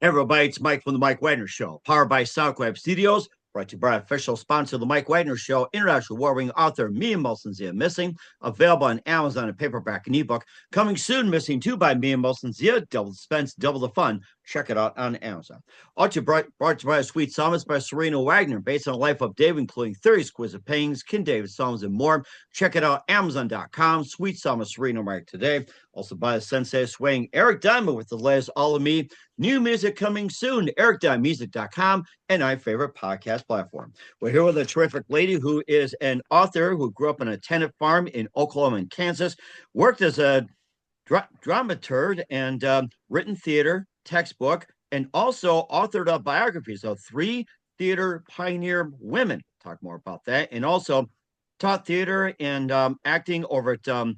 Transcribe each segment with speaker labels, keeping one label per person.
Speaker 1: Hey everybody, it's Mike from the Mike Wagner Show, powered by SoundCloud Studios, brought to you by official sponsor of the Mike Wagner Show, international award-winning author Mia Molson-Zia Missing, available on Amazon and paperback and ebook. Coming soon, Missing 2 by Mia Molson-Zia, double the suspense, double the fun. Check it out on Amazon. Also brought to you by Sweet Psalmist by Serena Wagner, based on the life of Dave, including 30 exquisite paintings, King David songs, and more. Check it out, Amazon.com. Sweet Psalmist Serena Wagner today. Also by the Sensei Swing, Eric Diamond with the latest All of Me. New music coming soon, ericdiamusic.com and my favorite podcast platform. We're here with a terrific lady who is an author who grew up on a tenant farm in Oklahoma and Kansas, worked as a dramaturg and written theater, textbook, and also authored biographies of three theater pioneer women. Talk more about that. And also taught theater and acting over at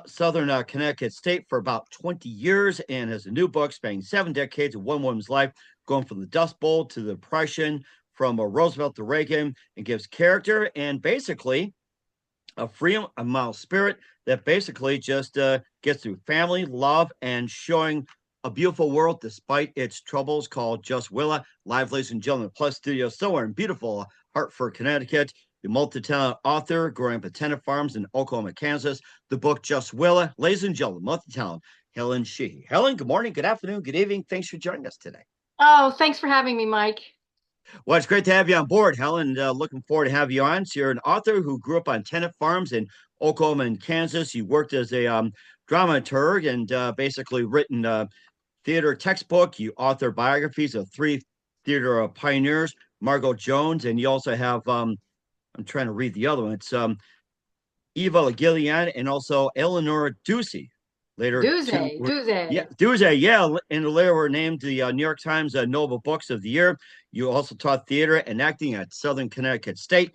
Speaker 1: Southern Connecticut State for about 20 years and has a new book spanning 7 decades of one woman's life, going from the Dust Bowl to the Depression, from Roosevelt to Reagan, and gives character and basically a free amount of spirit that basically just gets through family, love, and showing a beautiful world despite its troubles, called Just Willa. Live, ladies and gentlemen, Plus Studio, somewhere in beautiful Hartford, Connecticut. The multi-talented author growing up at tenant farms in Oklahoma, Kansas. The book Just Willa. Ladies and gentlemen, multi-talented Helen Sheehy. Helen, good morning, good afternoon, good evening. Thanks for joining us today.
Speaker 2: Oh, thanks for having me, Mike.
Speaker 1: Well, it's great to have you on board, Helen. Looking forward to have you on. So you're an author who grew up on tenant farms in Oklahoma and Kansas. You worked as a dramaturg and basically written theater textbook. You author biographies of three theater pioneers, Margot Jones, and you also have I'm trying to read the other one. It's Eva Gillian and also Eleanor Ducey. Later,
Speaker 2: Duze,
Speaker 1: yeah,
Speaker 2: Duze.
Speaker 1: Ducey, yeah, and later were named the New York Times Notable Books of the Year. You also taught theater and acting at Southern Connecticut State,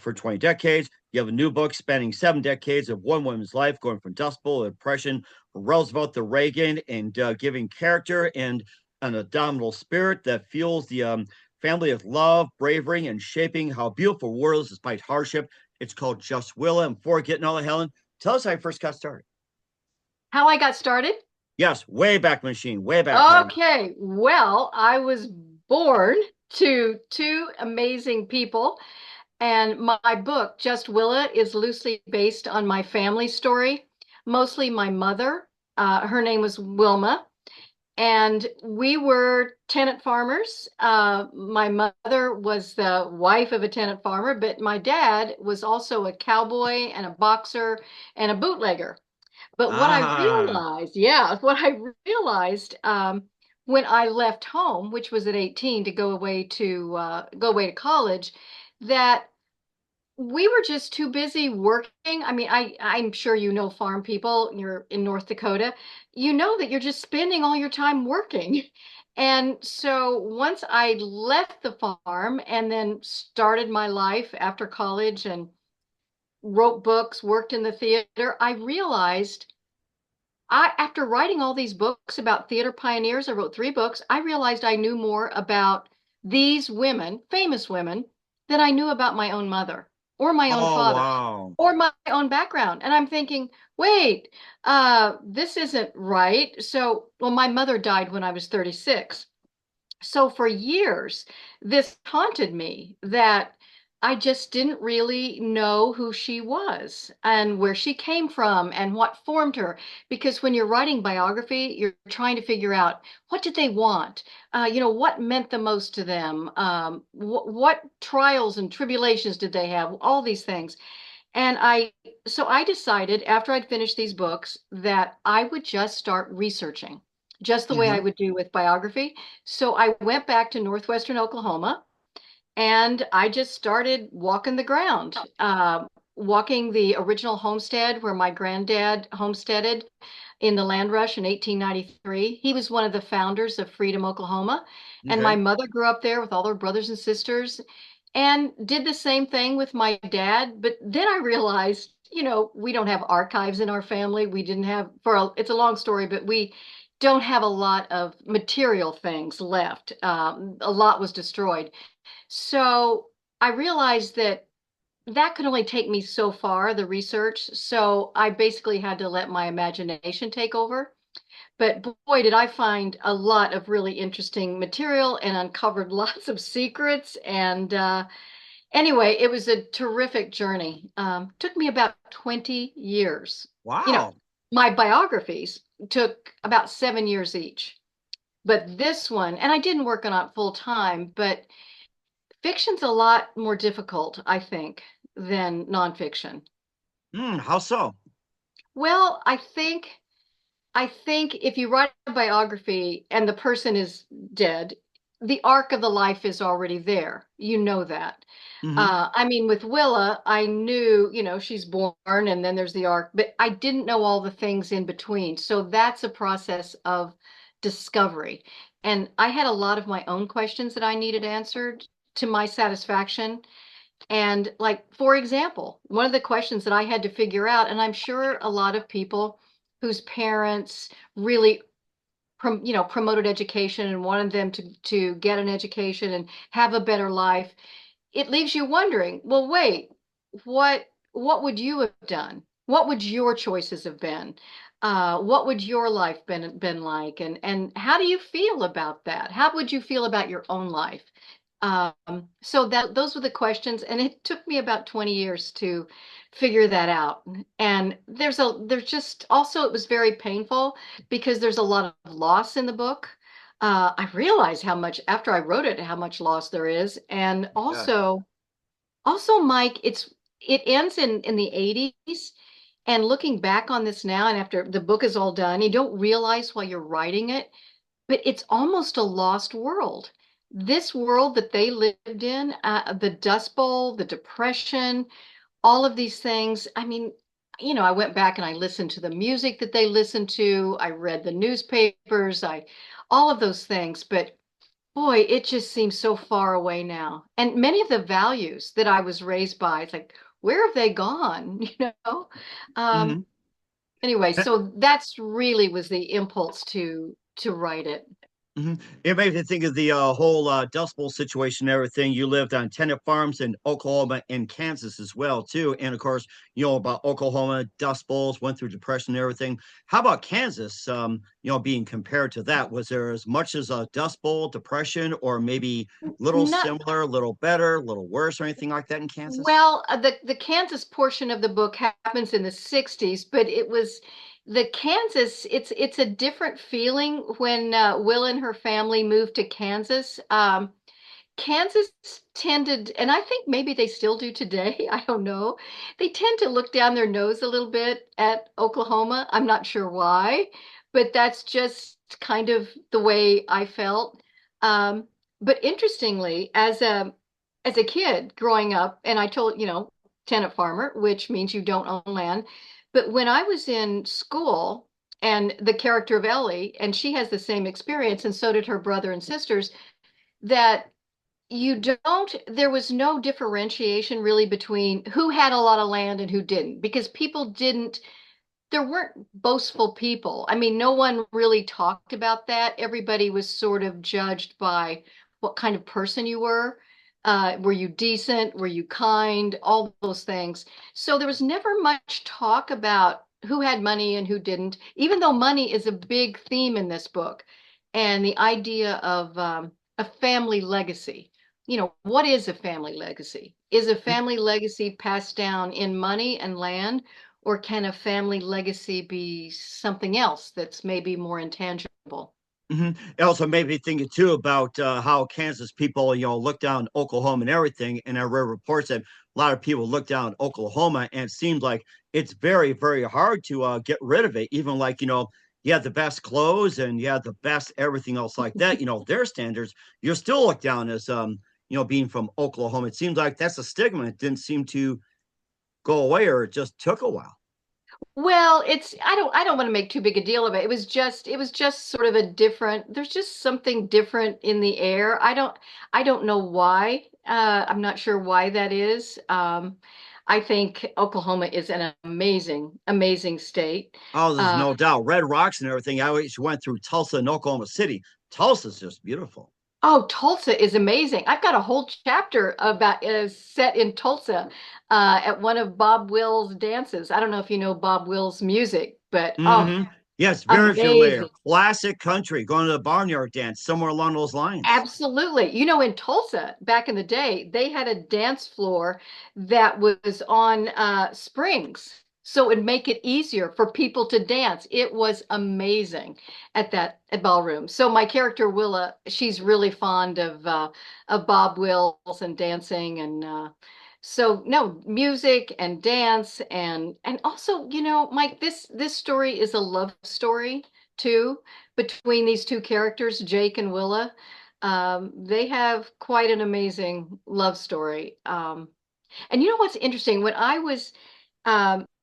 Speaker 1: for 20 decades. You have a new book spanning 7 decades of one woman's life, going from Dust Bowl to Depression, from Roosevelt to Reagan, and giving character and an indomitable spirit that fuels the family of love, bravery, and shaping how beautiful world is despite hardship. It's called Just Willa. And before getting all that, Helen, tell us how you first got started.
Speaker 2: How I got started?
Speaker 1: Yes, way back machine, way back, Helen.
Speaker 2: Okay, well, I was born to two amazing people, and my book, Just Willa, is loosely based on my family story, mostly my mother. Her name was Wilma, and we were tenant farmers. My mother was the wife of a tenant farmer, but my dad was also a cowboy and a boxer and a bootlegger. But what I
Speaker 1: Ah,
Speaker 2: realized, yeah, what I realized when I left home, which was at 18 to go away to college, that we were just too busy working. I mean, I'm sure you know farm people. You're in North Dakota. You know that you're just spending all your time working. And so once I left the farm and then started my life after college and wrote books, worked in the theater, I realized after writing all these books about theater pioneers, I wrote 3 books. I realized I knew more about these women, famous women, than I knew about my own mother or my own
Speaker 1: oh,
Speaker 2: father
Speaker 1: wow.
Speaker 2: or my own background. And I'm thinking, wait, this isn't right. So, well, my mother died when I was 36. So for years, this haunted me that I just didn't really know who she was and where she came from and what formed her. Because when you're writing biography, you're trying to figure out what did they want? What meant the most to them? What trials and tribulations did they have? All these things. And so I decided after I'd finished these books that I would just start researching, just the way I
Speaker 1: Mm-hmm.
Speaker 2: would do with biography. So I went back to northwestern Oklahoma and I just started walking the ground, walking the original homestead where my granddad homesteaded in the land rush in 1893. He was one of the founders of Freedom, Oklahoma. And my
Speaker 1: Okay.
Speaker 2: mother grew up there with all her brothers and sisters and did the same thing with my dad. But then I realized, we don't have archives in our family. We didn't have, it's a long story, but we don't have a lot of material things left. A lot was destroyed. So I realized that that could only take me so far, the research. So I basically had to let my imagination take over. But boy, did I find a lot of really interesting material and uncovered lots of secrets. And anyway, it was a terrific journey. Took me about 20 years. You know,
Speaker 1: Wow.
Speaker 2: my biographies took about 7 years each. But this one, and I didn't work on it full time, but fiction's a lot more difficult, I think, than nonfiction.
Speaker 1: How so?
Speaker 2: Well, I think if you write a biography and the person is dead, the arc of the life is already there. You know that.
Speaker 1: Hmm.
Speaker 2: I mean, with Willa, I knew, she's born and then there's the arc, but I didn't know all the things in between. So that's a process of discovery. And I had a lot of my own questions that I needed answered to my satisfaction. And like, for example, one of the questions that I had to figure out, and I'm sure a lot of people whose parents really promoted education and wanted them to get an education and have a better life, it leaves you wondering, well, wait, what would you have done? What would your choices have been? What would your life been like? And how do you feel about that? How would you feel about your own life? So that those were the questions, and it took me about 20 years to figure that out. And there's just also it was very painful because there's a lot of loss in the book. I realized how much after I wrote it, how much loss there is, and
Speaker 1: Yeah.
Speaker 2: also, Mike, it ends in the 80s. And looking back on this now, and after the book is all done, you don't realize while you're writing it, but it's almost a lost world. This world that they lived in, the Dust Bowl, the Depression, all of these things. I mean, I went back and I listened to the music that they listened to. I read the newspapers, all of those things. But boy, it just seems so far away now. And many of the values that I was raised by, it's like, where have they gone? Um,
Speaker 1: Hmm.
Speaker 2: anyway, so that's really was the impulse to write it.
Speaker 1: Hmm. It made me think of the whole Dust Bowl situation and everything. You lived on tenant farms in Oklahoma and Kansas as well, too. And of course, about Oklahoma, Dust Bowls, went through depression and everything. How about Kansas? Being compared to that, was there as much as a Dust Bowl depression, or maybe little
Speaker 2: Not
Speaker 1: similar, a little better, a little worse, or anything like that in Kansas?
Speaker 2: Well, the Kansas portion of the book happens in the 60s, but it was the Kansas, it's a different feeling when Will and her family moved to Kansas. Kansas tended, and I think maybe they still do today, I don't know. They tend to look down their nose a little bit at Oklahoma. I'm not sure why, but that's just kind of the way I felt. Um, but interestingly, as a kid growing up, and I told, tenant farmer, which means you don't own land. But when I was in school, and the character of Ellie, and she has the same experience, and so did her brother and sisters, that there was no differentiation really between who had a lot of land and who didn't, because people didn't, there weren't boastful people. I mean, no one really talked about that. Everybody was sort of judged by what kind of person you were. Were you decent? Were you kind? All those things. So there was never much talk about who had money and who didn't, even though money is a big theme in this book. And the idea of a family legacy. What is a family legacy? Is a family legacy passed down in money and land? Or can a family legacy be something else that's maybe more intangible?
Speaker 1: Hmm. It also made me thinking too about how Kansas people, look down Oklahoma and everything. And I read reports that a lot of people look down Oklahoma, and it seems like it's very, very hard to get rid of it. Even like, you have the best clothes and you have the best everything else like that. Their standards, you're still looked down as, being from Oklahoma. It seems like that's a stigma. It didn't seem to go away, or it just took a while.
Speaker 2: Well, I don't want to make too big a deal of it. It was just sort of a different, there's just something different in the air. I don't know why. I'm not sure why that is. I think Oklahoma is an amazing, amazing state.
Speaker 1: Oh, there's
Speaker 2: Uh,
Speaker 1: no doubt. Red Rocks and everything. I always went through Tulsa and Oklahoma City. Tulsa's just beautiful.
Speaker 2: Oh, Tulsa is amazing. I've got a whole chapter about set in Tulsa at one of Bob Will's dances. I don't know if you know Bob Will's music, but oh,
Speaker 1: Hmm. Yes, very familiar.
Speaker 2: Amazing.
Speaker 1: Classic country, going to the barnyard dance, somewhere along those lines.
Speaker 2: Absolutely. You know, in Tulsa back in the day, they had a dance floor that was on springs. So it'd make it easier for people to dance. It was amazing at that at ballroom. So my character Willa, she's really fond of Bob Wills and dancing and so no, music and dance and also, you know, Mike, this story is a love story too between these two characters, Jake and Willa. They have quite an amazing love story. And you know what's interesting? When I was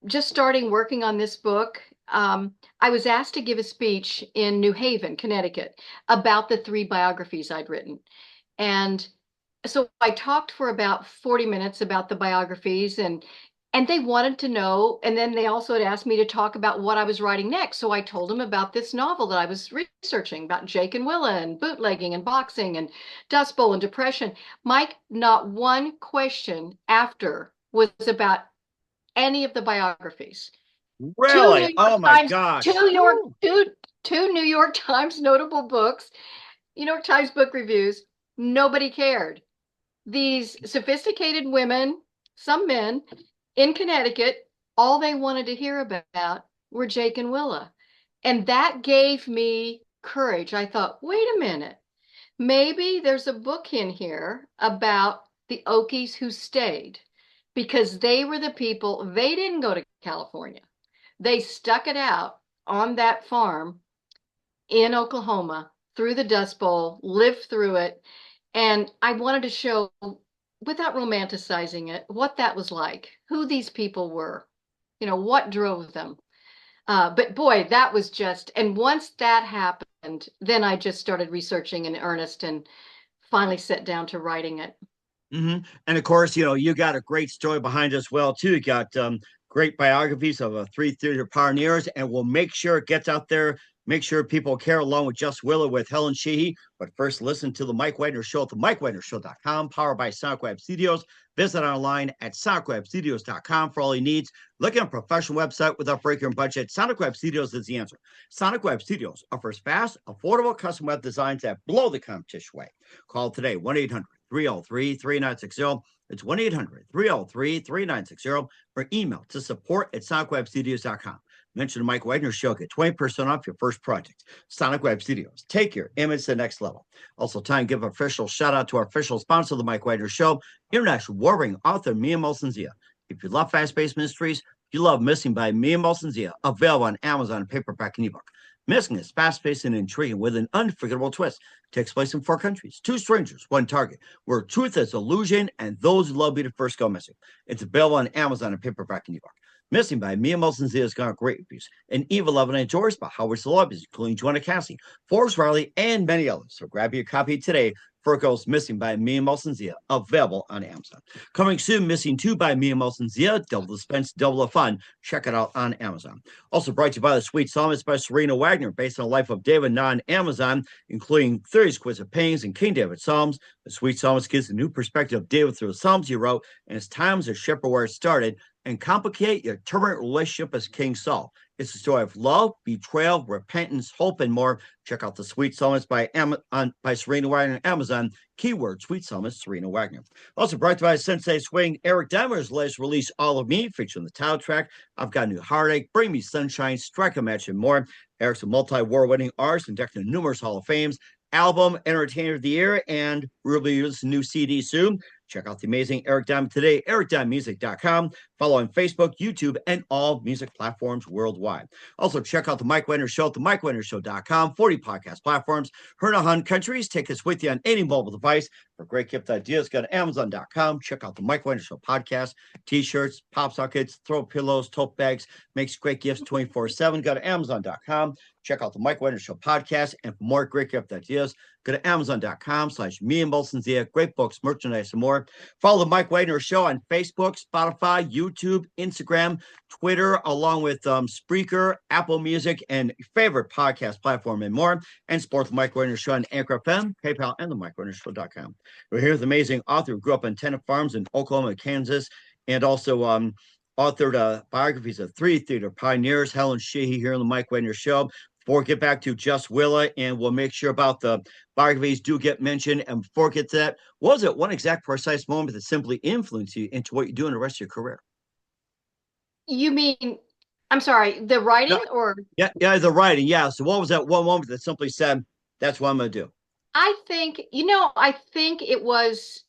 Speaker 2: just starting working on this book, I was asked to give a speech in New Haven, Connecticut, about the three biographies I'd written. And so I talked for about 40 minutes about the biographies and they wanted to know, and then they also had asked me to talk about what I was writing next. So I told them about this novel that I was researching about Jake and Willa and bootlegging and boxing and Dust Bowl and depression. Mike, not one question after was about any of the biographies. Two
Speaker 1: Really?
Speaker 2: New York
Speaker 1: Oh my
Speaker 2: Times,
Speaker 1: gosh.
Speaker 2: two York,
Speaker 1: Woo.
Speaker 2: two New York Times notable books, New York Times book reviews. Nobody cared. These sophisticated women, some men in Connecticut, all they wanted to hear about were Jake and Willa. And that gave me courage. I thought, wait a minute, maybe there's a book in here about the Okies who stayed because they were the people, they didn't go to California. They stuck it out on that farm in Oklahoma through the Dust Bowl, lived through it. And I wanted to show, without romanticizing it, what that was like, who these people were, you know, what drove them. But boy, that was just, and once that happened, then I just started researching in earnest and finally sat down to writing it.
Speaker 1: And of course, you know, you got a great story behind as well, too. You got great biographies of three theater pioneers, and we'll make sure it gets out there. Make sure people care along with Just Willa with Helen Sheehy. But first, listen to the Mike Wagner Show at the MikeWagnerShow.com, powered by SonicWeb Studios. Visit online at SonicWebStudios.com for all your needs. Look at a professional website without breaking your budget. SonicWeb Studios is the answer. SonicWeb Studios offers fast, affordable custom web designs that blow the competition away. Call today, 1-800 303 3960. It's 1 800 303 3960 or email to support at sonicwebstudios.com. Mention the Mike Wagner Show. Get 20% off your first project. Sonic Web Studios. Take your image to the next level. Also, time to give an official shout out to our official sponsor of the Mike Wagner Show, international warring author Mia Molson-Zia. If you love fast-paced mysteries, you love Missing by Mia Molson-Zia, available on Amazon paperback and ebook. Missing is fast-paced and intriguing with an unforgettable twist. Takes place in 4 countries, 2 strangers, 1 target, where truth is illusion and those who love be the first go missing. It's available on Amazon and paperback and ebook. Missing by Mia Molson-Zia has got great reviews. And Eva Levin enjoys by Howard celebrities, including Joanna Cassie, Forrest Riley, and many others. So grab your copy today for Goes Missing by Mia Molson-Zia, available on Amazon. Coming soon, Missing 2 by Mia Molson-Zia, double the suspense, double the fun. Check it out on Amazon. Also brought to you by The Sweet Psalmist by Serena Wagner, based on the life of David, now on Amazon, including 30 exquisite paintings and King David Psalms. The Sweet Psalmist gives a new perspective of David through the Psalms he wrote and his time as a shepherd where it started, and complicate your turbulent relationship as King Saul. It's a story of love, betrayal, repentance, hope, and more. Check out The Sweet Psalmist by Serena Wagner on Amazon. Keyword Sweet Psalmist Serena Wagner. Also brought to you by Sensei Swing. Eric Demmer's latest release, All of Me, featuring the title track, I've Got a New Heartache, Bring Me Sunshine, Strike a Match, and more. Eric's a multi-award winning artist inducted in numerous Hall of Fames. Album Entertainer of the Year, and we'll be releasing a new CD soon. Check out the amazing Eric Diamond today, ericdiamondmusic.com. Follow on Facebook, YouTube, and all music platforms worldwide. Also, check out the Mike Wagner Show at the MikeWagnerShow.com, 40 podcast platforms. Heard 100 countries. Take us with you on any mobile device. For great gift ideas, go to Amazon.com. Check out the Mike Wagner Show podcast, t-shirts, pop sockets, throw pillows, tote bags. Makes great gifts 24/7. Go to Amazon.com. Check out the Mike Wagner Show podcast. And for more great gift ideas, go to Amazon.com/Mia Molson-Zia. Great books, merchandise, and more. Follow the Mike Wagner Show on Facebook, Spotify, YouTube, Instagram, Twitter, along with Spreaker, Apple Music, and your favorite podcast platform, and more. And support the Mike Wagner Show on Anchor FM, PayPal, and the MikeWagnerShow.com. We're here with amazing author who grew up on tenant farms in Oklahoma and Kansas, and also authored biographies of three theater pioneers, Helen Sheehy here on the Mike Wagner Show. Before we get back to just Willa, and we'll make sure about the biographies do get mentioned. And before we get to that, what was it one exact precise moment that simply influenced you into what you do in the rest of your career?
Speaker 2: You mean, I'm sorry, the
Speaker 1: No,
Speaker 2: writing or
Speaker 1: yeah, the writing. Yeah. So what was that one moment that simply said, "That's what I'm going to do"?
Speaker 2: I think, I think it was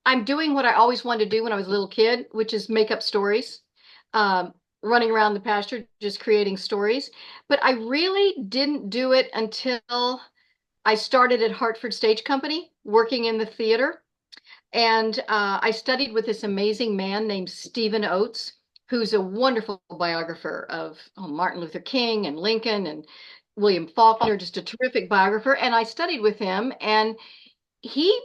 Speaker 2: I'm doing what I always wanted to do when I was a little kid, which is make up stories, um, running around the pasture, just creating stories. But I really didn't do it until I started at Hartford Stage Company, working in the theater. And I studied with this amazing man named Stephen Oates, who's a wonderful biographer of Martin Luther King and Lincoln and William Faulkner, just a terrific biographer. And I studied with him, and he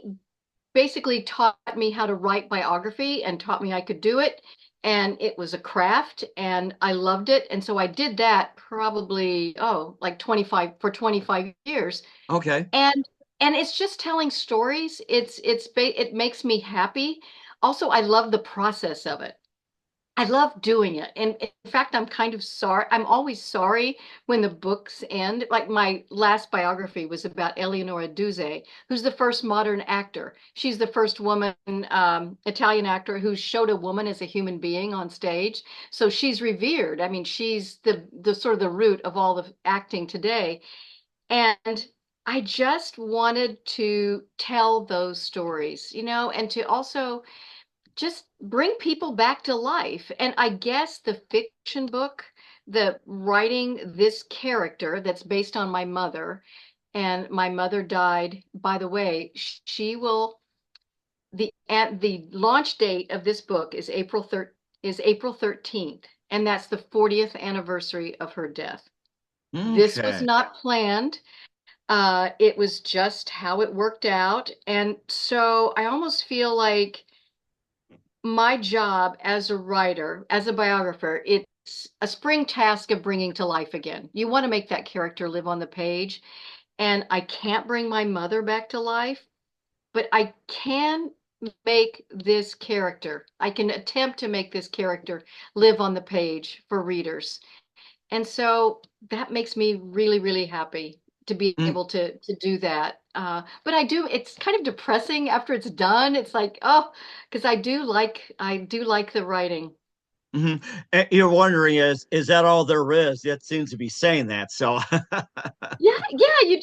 Speaker 2: basically taught me how to write biography and taught me I could do it. And it was a craft and I loved it. And so I did that probably, like 25 years.
Speaker 1: Okay.
Speaker 2: And it's just telling stories. It makes me happy. Also, I love the process of it. I love doing it. And in fact, I'm kind of sorry. I'm always sorry when the books end. Like my last biography was about Eleonora Duse, who's the first modern actor. She's the first woman, Italian actor who showed a woman as a human being on stage. So she's revered. I mean, she's the sort of the root of all the acting today. And I just wanted to tell those stories, and to also just bring people back to life. And I guess the fiction book, the writing this character that's based on my mother, and my mother died, by the way, she will at the launch date of this book is April 13th, and that's the 40th anniversary of her death. This was
Speaker 1: Okay.
Speaker 2: not planned. It was just how it worked out. And so I almost feel like my job as a writer, as a biographer, it's a spring task of bringing to life again. You want to make that character live on the page. And I can't bring my mother back to life, but I can make this character, I can attempt to make this character live on the page for readers. And so that makes me really, really happy to be
Speaker 1: Mm,
Speaker 2: able to do that. But it's kind of depressing after it's done. It's like, oh, because I do like the writing.
Speaker 1: mhm. And you're wondering, is that all there is? It seems to be saying that. So,
Speaker 2: Yeah, yeah,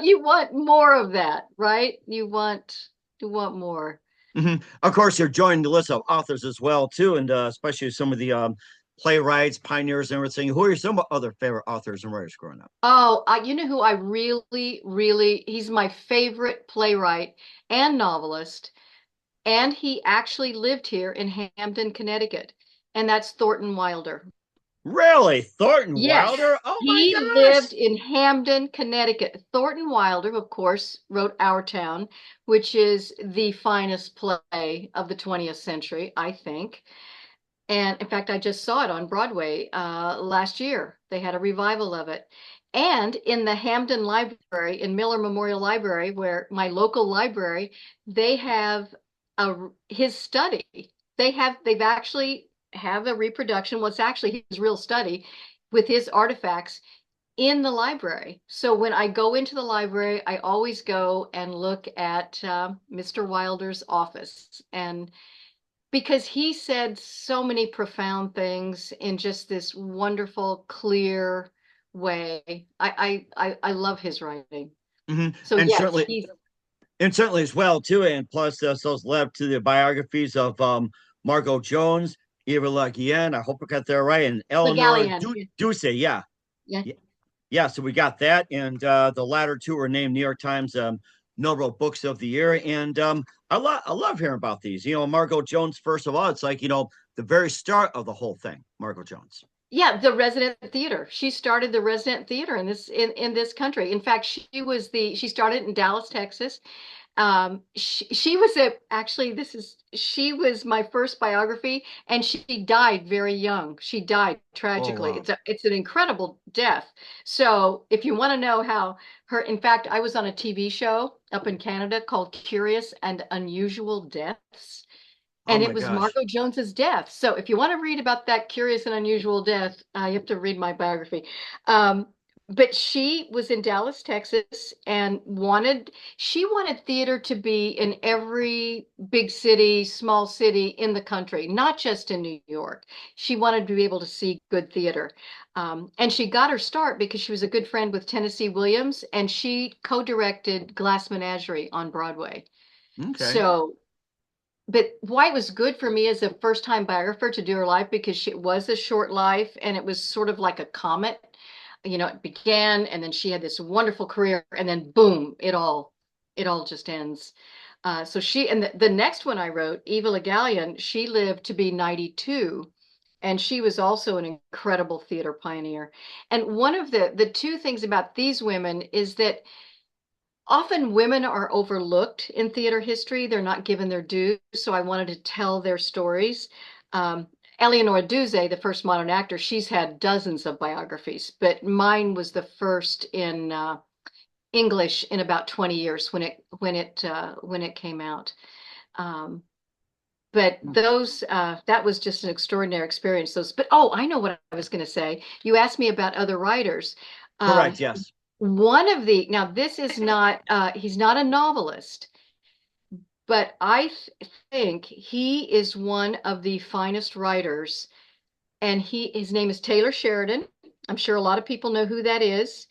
Speaker 2: you want more of that, right? You want more.
Speaker 1: mhm. Of course, you're joining the list of authors as well too, and especially some of the playwrights, pioneers, and everything. Who are some other favorite authors and writers growing up?
Speaker 2: Oh, you know who I really, really, he's my favorite playwright and novelist. And he actually lived here in Hamden, Connecticut. And that's Thornton Wilder.
Speaker 1: Really, Thornton
Speaker 2: Yes,
Speaker 1: Wilder? Oh my
Speaker 2: he
Speaker 1: gosh!
Speaker 2: lived in Hamden, Connecticut. Thornton Wilder, of course, wrote Our Town, which is the finest play of the 20th century, I think. And in fact, I just saw it on Broadway last year. They had a revival of it. And in the Hamden Library, in Miller Memorial Library, where my local library, they have his study. They've actually have a reproduction. Well, it's actually his real study with his artifacts in the library. So when I go into the library, I always go and look at Mr. Wilder's office, and because he said so many profound things in just this wonderful, clear way. I love his writing.
Speaker 1: Mhm.
Speaker 2: So
Speaker 1: And
Speaker 2: yes,
Speaker 1: certainly,
Speaker 2: he's
Speaker 1: as well too, and plus those led to the biographies of Margot Jones, Eva Le Guillen, I hope I got that right, and
Speaker 2: the
Speaker 1: Eleanor
Speaker 2: Galleon.
Speaker 1: Duce. Yeah,
Speaker 2: Yeah.
Speaker 1: yeah, yeah. So we got that, and the latter two were named New York Times Notable Books of the Year, and I love hearing about these. Margot Jones. First of all, it's like the very start of the whole thing. Margot Jones.
Speaker 2: Yeah, the resident theater. She started the resident theater in this country. In fact, she started in Dallas, Texas. She was actually she was my first biography, and she died very young. She died
Speaker 1: Oh
Speaker 2: tragically.
Speaker 1: wow.
Speaker 2: It's an incredible death. So if you want to know how in fact, I was on a TV show up in Canada called Curious and Unusual Deaths.
Speaker 1: Oh
Speaker 2: and it
Speaker 1: my
Speaker 2: was
Speaker 1: gosh.
Speaker 2: Margot Jones's death. So if you want to read about that curious and unusual death, you have to read my biography. Um, but she was in Dallas, Texas, and she wanted theater to be in every big city, small city in the country, not just in New York. She wanted to be able to see good theater. And she got her start because she was a good friend with Tennessee Williams, and she co-directed Glass Menagerie on Broadway.
Speaker 1: Okay.
Speaker 2: So but why it was good for me as a first time biographer to do her life because she was a short life and it was sort of like a comet. You know, it began and then she had this wonderful career and then boom, it all just ends. So she and the next one I wrote, Eva Le Gallienne, she lived to be 92 and she was also an incredible theater pioneer. And one of the two things about these women is that often women are overlooked in theater history. They're not given their due. So I wanted to tell their stories. Um, Eleanor Duse, the first modern actor, she's had dozens of biographies, but mine was the first in English in about 20 years when it came out. Um, but those that was just an extraordinary experience. But oh, I know what I was going to say. You asked me about other writers. Um,
Speaker 1: Correct. Yes.
Speaker 2: one of the now this is not he's not a novelist, but think he is one of the finest writers, and his name is Taylor Sheridan. I'm sure a lot of people know who that is.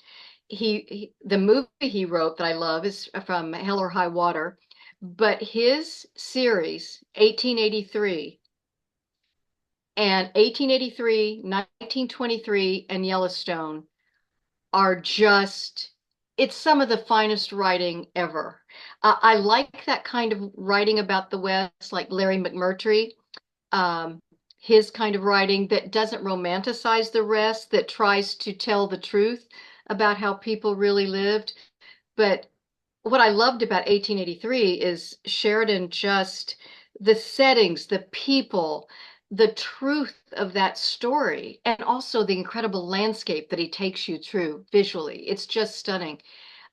Speaker 2: The movie he wrote that I love is from Hell or High Water, but his series 1883 and 1883, 1923, and Yellowstone are just, it's some of the finest writing ever. I like that kind of writing about the West, like Larry McMurtry, um, his kind of writing that doesn't romanticize the rest, that tries to tell the truth about how people really lived. But what I loved about 1883 is Sheridan just the settings, the people, the truth of that story, and also the incredible landscape that he takes you through visually. It's just stunning.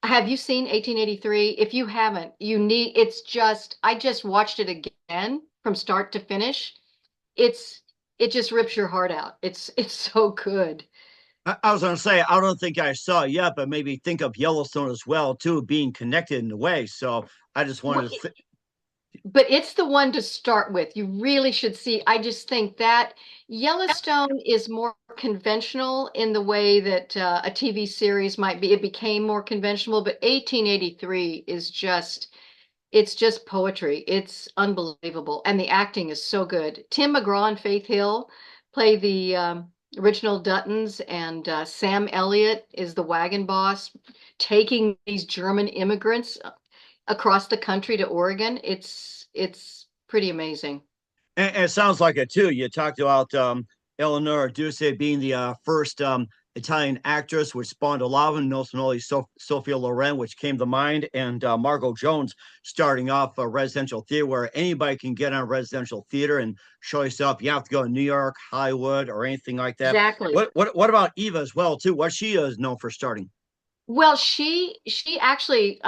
Speaker 2: Have you seen 1883? If you haven't, I just watched it again from start to finish. It's, it just rips your heart out. It's so good.
Speaker 1: I was going to say, I don't think I saw it yet, but maybe think of Yellowstone as well, too, being connected in a way. So I just
Speaker 2: Well,
Speaker 1: wanted to,
Speaker 2: but it's the one to start with. You really should see. I just think that Yellowstone is more conventional in the way that a TV series might be. It became more conventional, but 1883 is it's just poetry. It's unbelievable. And the acting is so good. Tim McGraw and Faith Hill play the original Duttons, and Sam Elliott is the wagon boss taking these German immigrants across the country to Oregon. It's pretty amazing.
Speaker 1: and it sounds like it, too. You talked about Eleanor Duse being the first Italian actress, which spawned a lot of them, not only Sophia Loren, which came to mind, and Margot Jones starting off a residential theater where anybody can get on residential theater and show yourself. You have to go to New York, Hollywood, or anything like that.
Speaker 2: Exactly.
Speaker 1: What about Eva as well, too? What she is known for starting?
Speaker 2: Well, she actually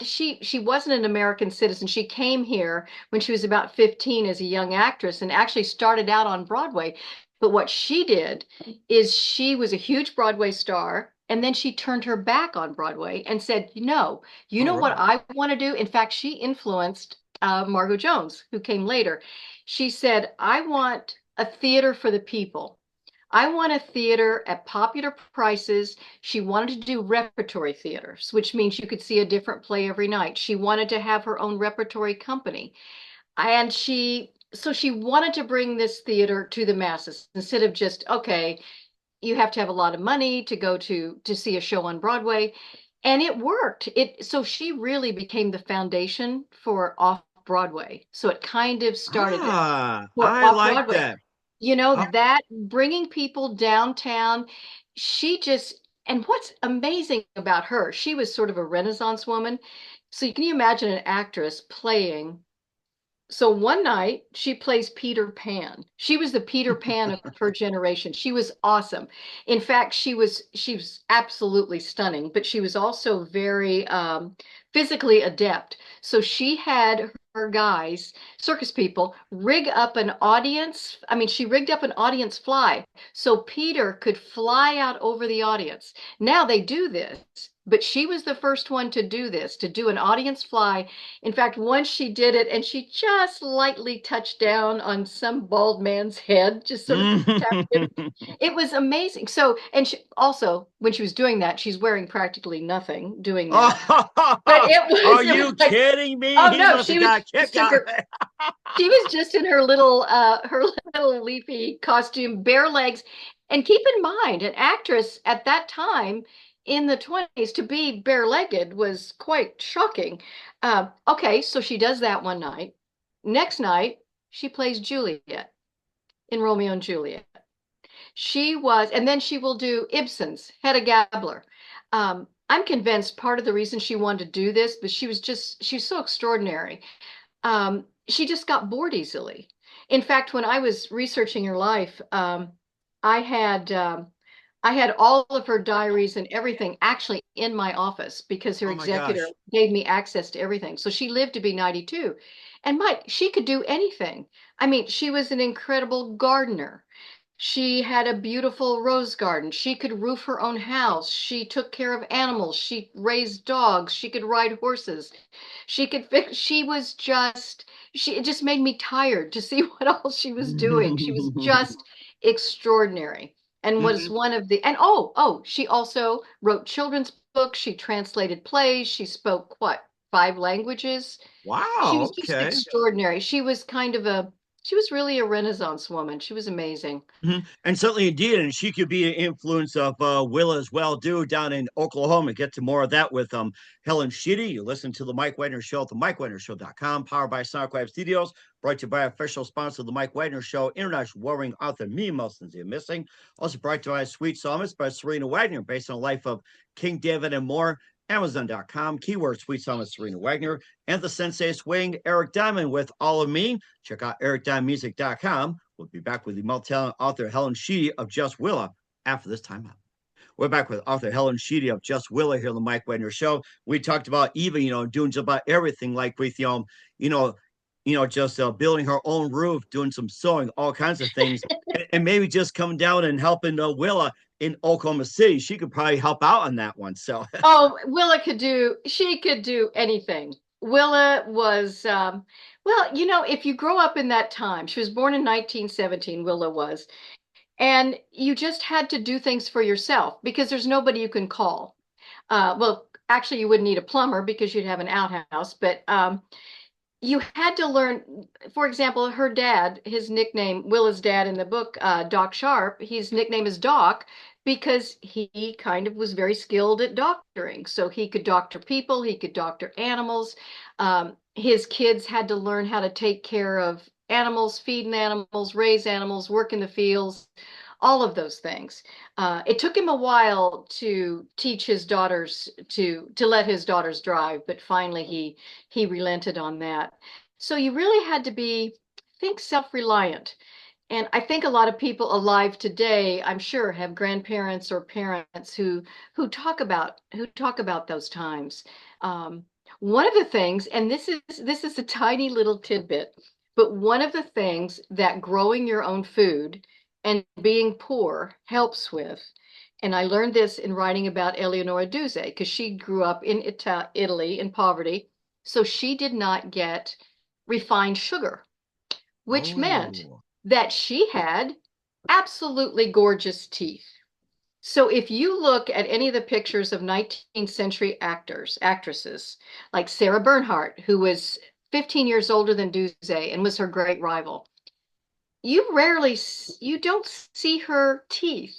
Speaker 2: she wasn't an American citizen. She came here when she was about 15 as a young actress and actually started out on Broadway. But what she did is she was a huge Broadway star and then she turned her back on Broadway and said, "No, you
Speaker 1: Oh,
Speaker 2: know what
Speaker 1: really?
Speaker 2: I want to do?" In fact, she influenced Margot Jones, who came later. She said, "I want a theater for the people. I want a theater at popular prices." She wanted to do repertory theaters, which means you could see a different play every night. She wanted to have her own repertory company. And she wanted to bring this theater to the masses instead of just, okay, you have to have a lot of money to go to see a show on Broadway. And it worked. So she really became the foundation for off Broadway. So it kind of started for
Speaker 1: I
Speaker 2: off
Speaker 1: like
Speaker 2: Broadway.
Speaker 1: that. Uh,
Speaker 2: That bringing people downtown, she just, and what's amazing about her, she was sort of a Renaissance woman. So can you imagine an actress playing? So one night she plays Peter Pan. She was the Peter Pan of her generation. She was awesome. In fact, she was absolutely stunning, but she was also very physically adept. So she had guys, circus people, rig up an audience. I mean, she rigged up an audience fly so Peter could fly out over the audience. Now they do this, but she was the first one to do this, to do an audience fly. In fact, once she did it and she just lightly touched down on some bald man's head, just sort of tapped it. It was amazing. So, and she, also, when she was doing that, she's wearing practically nothing doing that. But
Speaker 1: Are
Speaker 2: it was
Speaker 1: you
Speaker 2: like,
Speaker 1: kidding me?
Speaker 2: oh
Speaker 1: He
Speaker 2: no,
Speaker 1: must have got a kick out of it.
Speaker 2: she was just in her little leafy costume, bare legs. And keep in mind, an actress at that time in the 20s to be bare-legged was quite shocking. Okay, so she does that one night. Next night, she plays Juliet in Romeo and Juliet. She was, and then she will do Ibsen's Hedda Gabler. I'm convinced part of the reason she wanted to do this, but she's so extraordinary. She just got bored easily. In fact, when I was researching her life, I had I had all of her diaries and everything actually in my office because her
Speaker 1: Oh my
Speaker 2: executor
Speaker 1: gosh.
Speaker 2: gave me access to everything. So she lived to be 92. And Mike, she could do anything. I mean, she was an incredible gardener. She had a beautiful rose garden. She could roof her own house. She took care of animals. She raised dogs. She could ride horses. She could fix, it just made me tired to see what all she was doing. She was just extraordinary and was
Speaker 1: Mhm.
Speaker 2: one of the, and she also wrote children's books. She translated plays. She spoke what, 5 languages? She
Speaker 1: Wow,
Speaker 2: was just
Speaker 1: okay.
Speaker 2: extraordinary. She was really a Renaissance woman. She was amazing.
Speaker 1: And certainly indeed, and she could be an influence of Willa as well, do down in Oklahoma. Get to more of that with Helen Sheehy. You listen to the Mike Wagner Show at the MikeWagnerShow.com, powered by SoundCloud Studios, brought to you by official sponsor of the Mike Wagner Show, international warring author Me Muslims Are Missing. Also brought to you by Sweet Psalmist by Serena Wagner, based on the life of King David and more. Amazon.com, keyword Sweet Psalmist Serena Wagner, and the Sensei Swing, Eric Diamond with All of Me. Check out ericdiamondmusic.com. We'll be back with the multi-talent author Helen Sheehy of Just Willa after this time out. We're back with author Helen Sheehy of Just Willa here on the Mike Wagner Show. We talked about Eva, doing just about everything, like with you know, just building her own roof, doing some sewing, all kinds of things, and maybe just coming down and helping Willa in Oklahoma City. She could probably help out on that one. So,
Speaker 2: Oh, she could do anything. Willa was, well, if you grow up in that time, she was born in 1917, Willa was, and you just had to do things for yourself because there's nobody you can call. Well, actually, you wouldn't need a plumber because you'd have an outhouse, but you had to learn, for example, her dad, his nickname, Willa's dad in the book, Doc Sharp, his nickname is Doc because he kind of was very skilled at doctoring. So he could doctor people, he could doctor animals. His kids had to learn how to take care of animals, feed animals, raise animals, work in the fields, all of those things. It took him a while to teach his daughters to let his daughters drive, but finally he relented on that. So you really had to be, I think, self-reliant. And I think a lot of people alive today, I'm sure, have grandparents or parents who talk about those times. Um, One of the things, and this is a tiny little tidbit, but one of the things that growing your own food and being poor helps with, and I learned this in writing about Eleonora Duse because she grew up in Italy in poverty, so she did not get refined sugar, which meant
Speaker 1: oh,
Speaker 2: that she had absolutely gorgeous teeth. So if you look at any of the pictures of 19th century actresses, like Sarah Bernhardt, who was 15 years older than Duse and was her great rival, you don't see her teeth.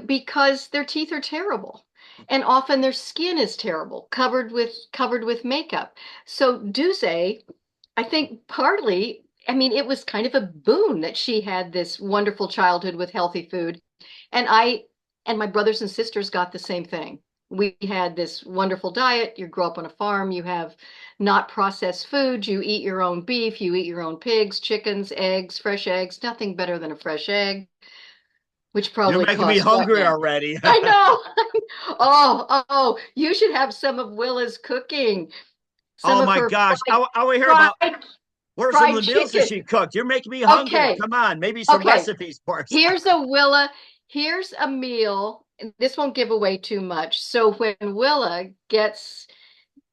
Speaker 2: Because their teeth are terrible. And often their skin is terrible, covered with makeup. So Duse, I think partly, I mean, it was kind of a boon that she had this wonderful childhood with healthy food. And my brothers and sisters got the same thing. We had this wonderful diet. You grow up on a farm, you have not processed food, you eat your own beef, you eat your own pigs, chickens, eggs, fresh eggs, nothing better than a fresh egg, which
Speaker 1: you're
Speaker 2: probably
Speaker 1: making me
Speaker 2: costs what
Speaker 1: hungry
Speaker 2: now?
Speaker 1: already.
Speaker 2: I know. Oh, you should have some of Willa's cooking. some
Speaker 1: Oh
Speaker 2: of
Speaker 1: my
Speaker 2: her
Speaker 1: gosh. I want to hear about
Speaker 2: fried
Speaker 1: what are some
Speaker 2: fried
Speaker 1: of the meals that
Speaker 2: chicken.
Speaker 1: she cooked. You're making me hungry.
Speaker 2: Okay,
Speaker 1: Come on, maybe some
Speaker 2: okay.
Speaker 1: recipes for us.
Speaker 2: Here's a Willa. Here's a meal. And this won't give away too much. So when Willa gets,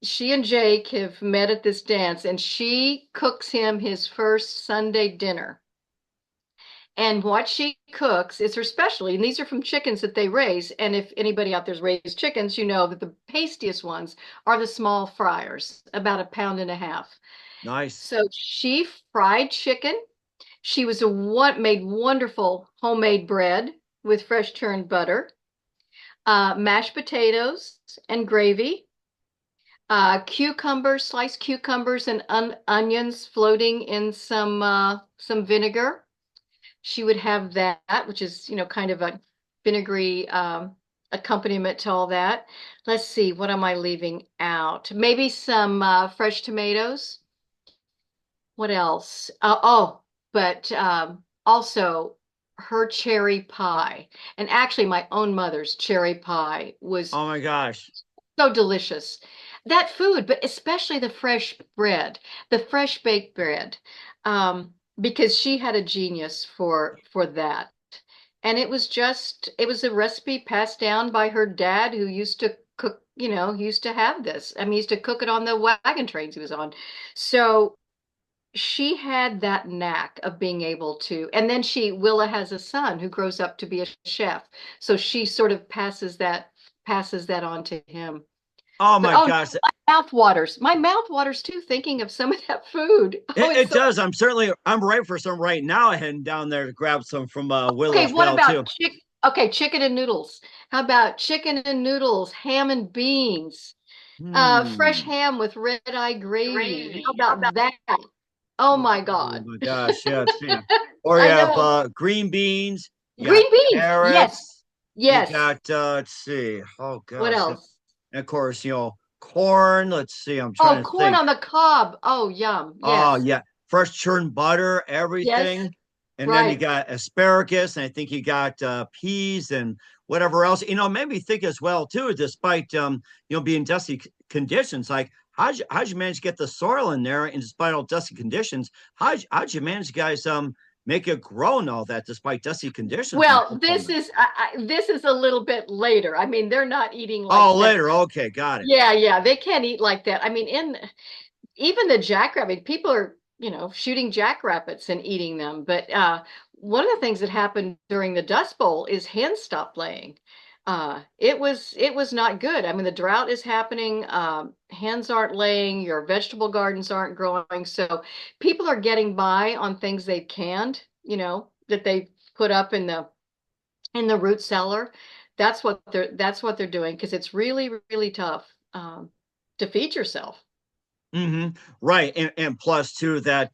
Speaker 2: she and Jake have met at this dance, and she cooks him his first Sunday dinner. And what she cooks is her specialty. And these are from chickens that they raise. And if anybody out there's raised chickens, you know that the tastiest ones are the small fryers, about a pound and a half.
Speaker 1: Nice.
Speaker 2: So she fried chicken. She was a what made wonderful homemade bread with fresh churned butter, mashed potatoes and gravy, cucumbers, sliced cucumbers and onions floating in some vinegar. She would have that, which is, kind of a vinegary accompaniment to all that. Let's see, what am I leaving out? Maybe some fresh tomatoes. What else? But also her cherry pie. And actually, my own mother's cherry pie was
Speaker 1: Oh my gosh.
Speaker 2: so delicious. That food, but especially the fresh bread, the fresh baked bread, because she had a genius for that. And it was a recipe passed down by her dad who used to cook, used to have this. I mean, he used to cook it on the wagon trains he was on. So she had that knack of being able to, and then Willa has a son who grows up to be a chef. So she sort of passes that on to him.
Speaker 1: Oh
Speaker 2: But
Speaker 1: my
Speaker 2: oh,
Speaker 1: gosh.
Speaker 2: my mouth waters. My mouth waters too, thinking of some of that food. Oh, it's
Speaker 1: It
Speaker 2: so
Speaker 1: does. I'm right for some right now, heading down there to grab some from Willa
Speaker 2: okay.
Speaker 1: as
Speaker 2: What
Speaker 1: well
Speaker 2: about
Speaker 1: too.
Speaker 2: okay, chicken and noodles. How about chicken and noodles, ham and beans, fresh
Speaker 1: Hmm.
Speaker 2: ham with red eye gravy? How about that? Oh my
Speaker 1: Oh
Speaker 2: God.
Speaker 1: my gosh, yes, yeah. Or you
Speaker 2: I
Speaker 1: have
Speaker 2: know.
Speaker 1: green beans, you got
Speaker 2: Green beans. Yes.
Speaker 1: carrots, you
Speaker 2: Yes.
Speaker 1: got let's see. Oh
Speaker 2: What
Speaker 1: gosh. And
Speaker 2: else?
Speaker 1: of course, corn. Let's see. I'm trying
Speaker 2: Oh,
Speaker 1: to
Speaker 2: corn
Speaker 1: think.
Speaker 2: on the cob. Oh, yum.
Speaker 1: Oh
Speaker 2: Yes.
Speaker 1: yeah, fresh churned butter,
Speaker 2: Yes.
Speaker 1: everything. And then you
Speaker 2: Right.
Speaker 1: got asparagus, and I think you got peas and whatever else. Made me think as well too, despite being dusty conditions. Like how'd you manage to get the soil in there, and despite all dusty conditions, how'd you manage, guys, make it grow and all that despite dusty conditions in
Speaker 2: Well,
Speaker 1: Oklahoma?
Speaker 2: this is a little bit later. I mean, they're not eating like
Speaker 1: Oh,
Speaker 2: that.
Speaker 1: later. Okay, got it.
Speaker 2: Yeah, yeah, they can't eat like that. I mean, in even the jackrabbit, people are, shooting jackrabbits and eating them. But one of the things that happened during the Dust Bowl is hens stopped laying. It was not good. I mean, the drought is happening. Hens aren't laying. Your vegetable gardens aren't growing. So people are getting by on things they've canned, that they put up in the root cellar. That's what they're doing because it's really, really tough to feed yourself.
Speaker 1: Hmm. Right, and plus too that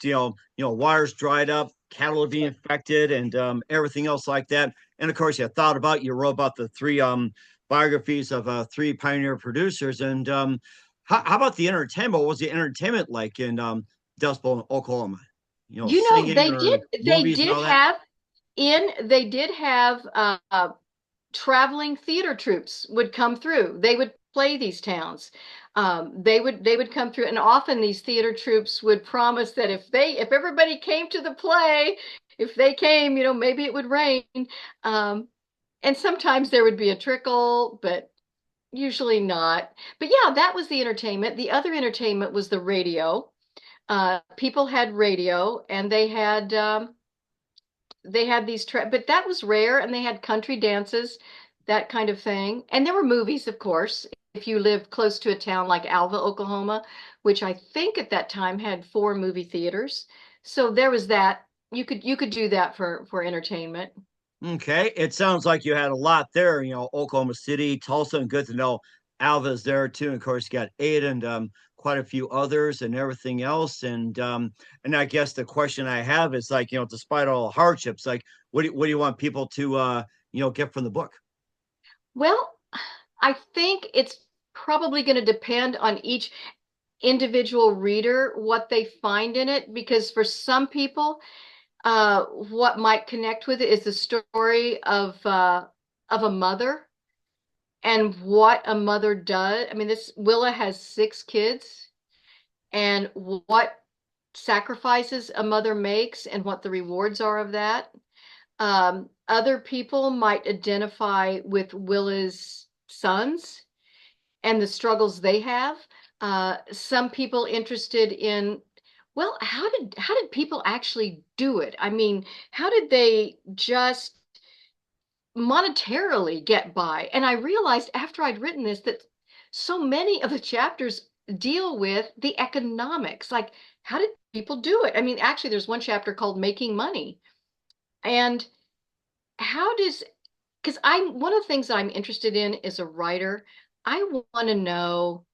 Speaker 1: wires dried up, cattle are being infected, and everything else like that. And of course, you wrote about the three biographies of three pioneer producers. And how about the entertainment? What was the entertainment like in Dust Bowl, Oklahoma? Singing
Speaker 2: They
Speaker 1: or
Speaker 2: did
Speaker 1: movies and all that.
Speaker 2: they did have traveling theater troops would come through. They would play these towns. They would come through, and often these theater troops would promise that if everybody came to the play, if they came, maybe it would rain. Um, and sometimes there would be a trickle, but usually not. But yeah, that was the entertainment. The other entertainment was the radio. People had radio, and they had but that was rare, and they had country dances, that kind of thing. And there were movies, of course, if you lived close to a town like Alva, Oklahoma, which I think at that time had four movie theaters. So there was that. You could do that for entertainment.
Speaker 1: Okay, it sounds like you had a lot there. Oklahoma City, Tulsa, and good to know Alva's there too. And of course, you got Ada and quite a few others and everything else. And I guess the question I have is like, despite all the hardships, like, what do you want people to get from the book?
Speaker 2: Well, I think it's probably going to depend on each individual reader what they find in it, because for some people, what might connect with it is the story of a mother and what a mother does. I mean, this Willa has six kids, and what sacrifices a mother makes and what the rewards are of that. Other people might identify with Willa's sons and the struggles they have. Some people interested in, well, how did people actually do it? I mean, how did they just monetarily get by? And I realized after I'd written this that so many of the chapters deal with the economics. Like, how did people do it? I mean, actually, there's one chapter called Making Money. And how does, because I'm one of the things that I'm interested in as a writer, I want to know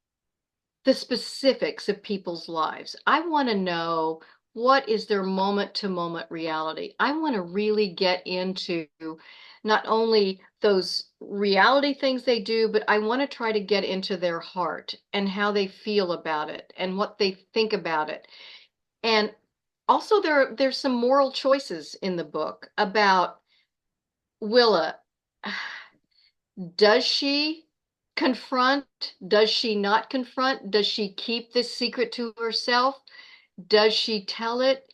Speaker 2: the specifics of people's lives. I want to know what is their moment to moment reality. I want to really get into not only those reality things they do, but I want to try to get into their heart and how they feel about it and what they think about it. And also there's some moral choices in the book about Willa. Does she confront? Does she not confront? Does she keep this secret to herself? Does she tell it?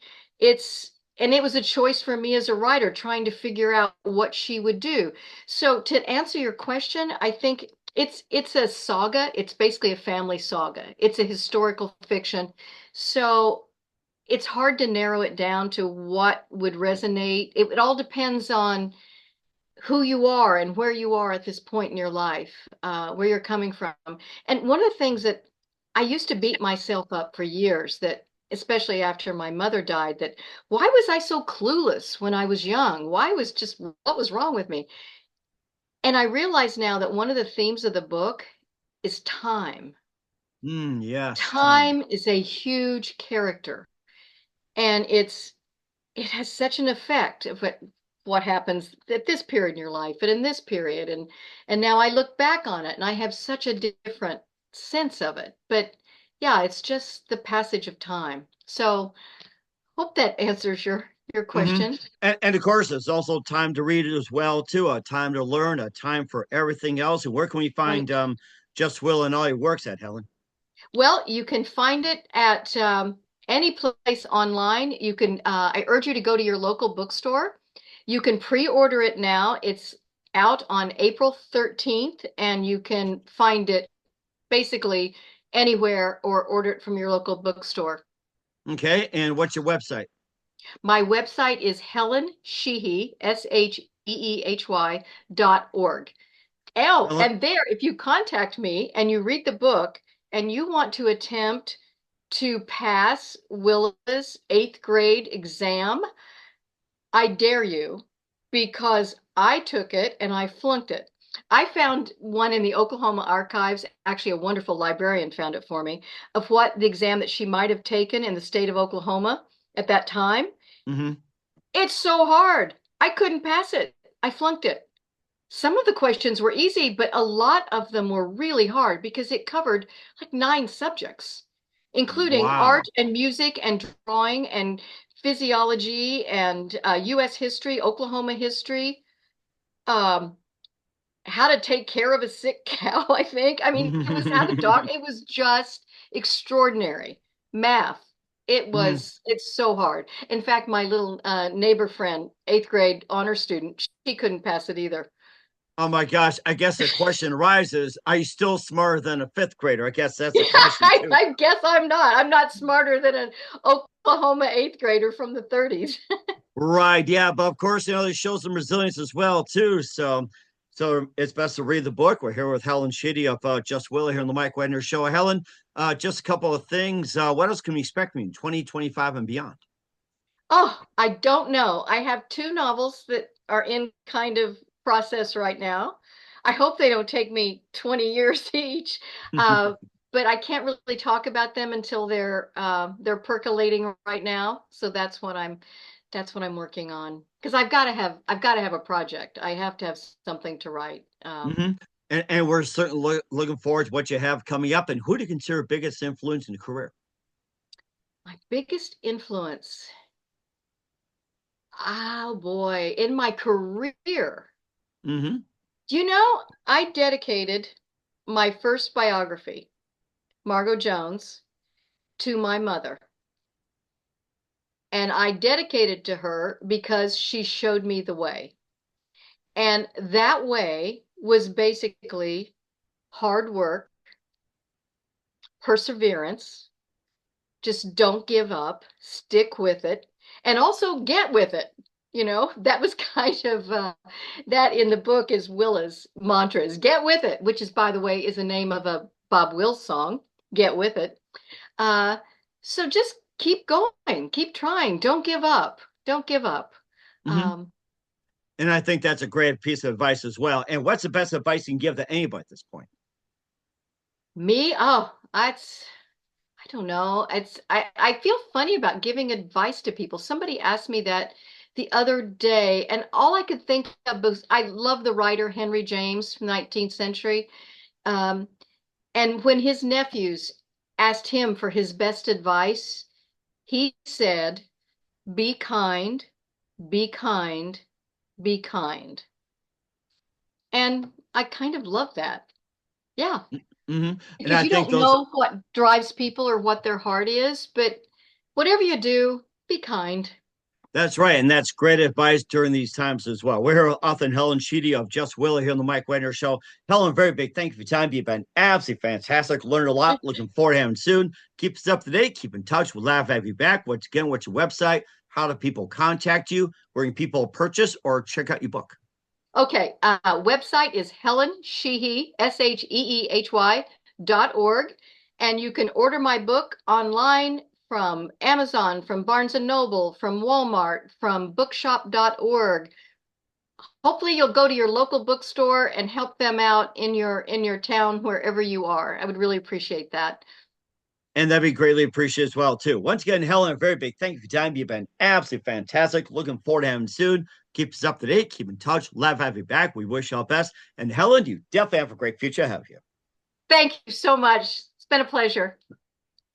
Speaker 2: And it was a choice for me as a writer trying to figure out what she would do. So to answer your question, I think it's a saga. It's basically a family saga. It's a historical fiction. So it's hard to narrow it down to what would resonate. It all depends on who you are and where you are at this point in your life, where you're coming from. And one of the things that I used to beat myself up for years, that especially after my mother died, that why was I so clueless when I was young? Why was just what was wrong with me? And I realize now that one of the themes of the book is time.
Speaker 1: Yes, time.
Speaker 2: Time is a huge character, and it has such an effect of what happens at this period in your life and in this period, and now I look back on it and I have such a different sense of it. But yeah, it's just the passage of time. So hope that answers your
Speaker 1: hmm
Speaker 2: question.
Speaker 1: and of course, it's also time to read it as well, too. A time to learn, a time for everything else. And where can we find
Speaker 2: Right.
Speaker 1: Just Will and all your works at, Helen?
Speaker 2: Well, you can find it at any place online. You can, I urge you to go to your local bookstore. You can pre-order it now. It's out on April 13th, and you can find it basically anywhere or order it from your local bookstore.
Speaker 1: Okay, and what's your website?
Speaker 2: My website is Helen Sheehy, SHEEHY.org. Oh,
Speaker 1: Helen.
Speaker 2: and there, if you contact me and you read the book and you want to attempt to pass Willa's eighth grade exam, I dare you, because I took it and I flunked it. I found one in the Oklahoma archives. Actually, a wonderful librarian found it for me, of what the exam that she might have taken in the state of Oklahoma at that time.
Speaker 1: hmm
Speaker 2: It's so hard. I couldn't pass it. I flunked it. Some of the questions were easy, but a lot of them were really hard because it covered like 9 subjects, including art
Speaker 1: Wow.
Speaker 2: and music and drawing and physiology and U.S. history, Oklahoma history, um, how to take care of a sick cow, I think. I mean, it was how the dog, it was just extraordinary. Math. It's so hard. In fact, my little neighbor friend, eighth grade honor student, she couldn't pass it either.
Speaker 1: Oh my gosh. I guess the question arises, are you still smarter than a fifth grader? I guess that's a
Speaker 2: Yeah,
Speaker 1: question too.
Speaker 2: I guess I'm not. I'm not smarter than an Oklahoma eighth grader from the 30s.
Speaker 1: Right. Yeah. But of course, this shows some resilience as well, too. So it's best to read the book. We're here with Helen Sheehy of Just Willa here on the Mike Wagner Show. Helen, just a couple of things. What else can we expect in 2025 and beyond?
Speaker 2: Oh, I don't know. I have 2 novels that are in kind of process right now. I hope they don't take me 20 years each. Uh, but I can't really talk about them until they're percolating right now. So that's what I'm working on, because I've got to have a project. I have to have something to write.
Speaker 1: hmm and we're certainly looking forward to what you have coming up. And who do you consider biggest influence in your career?
Speaker 2: My biggest influence, oh boy, in my career.
Speaker 1: hmm
Speaker 2: I dedicated my first biography, Margot Jones, to my mother. And I dedicated to her because she showed me the way. And that way was basically hard work, perseverance, just don't give up, stick with it, and also get with it. That was kind of that in the book is Willa's mantra is get with it, which is, by the way, is the name of a Bob Wills song, Get With It. Uh, so just keep going, keep trying, don't give up, don't give up.
Speaker 1: Mm-hmm.
Speaker 2: Um,
Speaker 1: And I think that's a great piece of advice as well. And what's the best advice you can give to anybody at this point?
Speaker 2: Me, oh, I don't know. I feel funny about giving advice to people. Somebody asked me that the other day, and all I could think of was I love the writer Henry James from the 19th century. Um, and when his nephews asked him for his best advice, he said, be kind, be kind, be kind. And I kind of love that. Yeah,
Speaker 1: Mm-hmm. And
Speaker 2: because
Speaker 1: I
Speaker 2: you
Speaker 1: think
Speaker 2: don't
Speaker 1: those
Speaker 2: know what drives people or what their heart is, but whatever you do, be kind.
Speaker 1: That's right. And that's great advice during these times as well. We're here with author Helen Sheehy of Just Willa here on the Mike Wagner Show. Helen, very big thank you for your time. You've been absolutely fantastic. Learned a lot. Looking forward to having soon. Keep us up to date. Keep in touch. We'll laugh to have you back. Once again, what's your website? How do people contact you? Where can people purchase or check out your book?
Speaker 2: Okay, website is Helen Sheehy, SHEEHY.org. And you can order my book online from Amazon, from Barnes and Noble, from Walmart, from bookshop.org. Hopefully you'll go to your local bookstore and help them out in your town wherever you are. I would really appreciate that.
Speaker 1: And that'd be greatly appreciated as well, too. Once again, Helen, a very big thank you for your time. You've been absolutely fantastic. Looking forward to having you soon. Keep us up to date. Keep in touch. Love having you back. We wish you all the best. And Helen, you definitely have a great future ahead of you.
Speaker 2: Thank you so much. It's been a pleasure.